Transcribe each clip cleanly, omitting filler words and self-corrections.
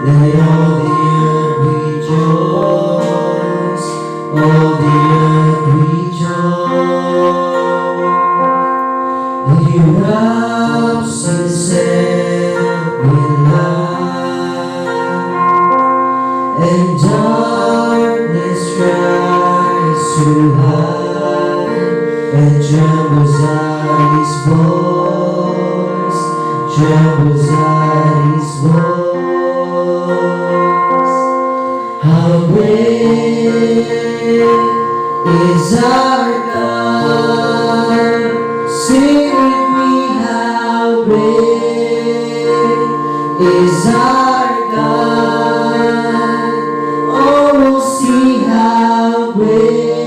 Let all the earth rejoice, all the earth rejoice. He wraps himself in light, and darkness tries to hide, and trembles at his voice, trembles at his voice. How great is our God? Sing with me, how great is our God? Oh, we'll see how great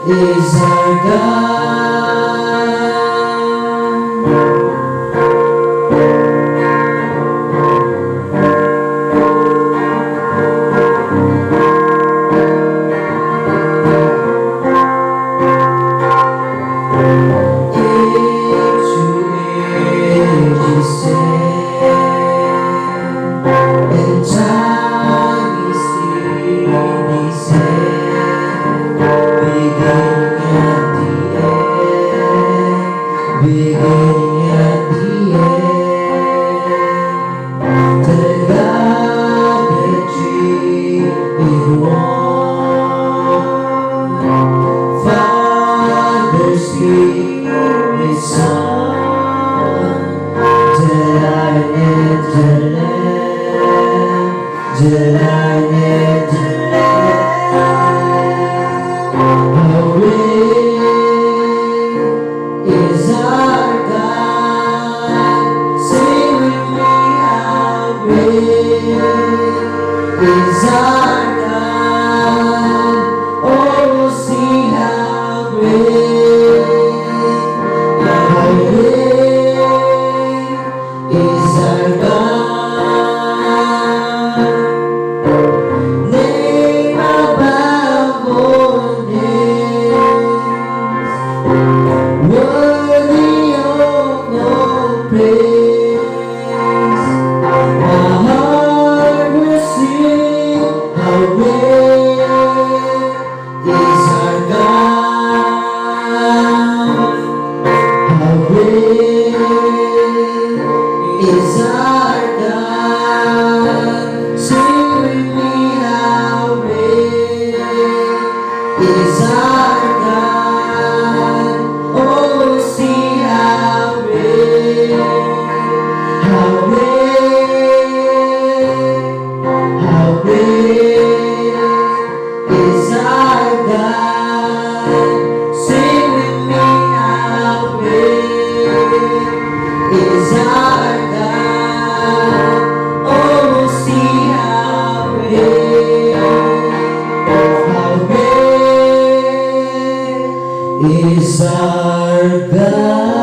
is our God. Is our God.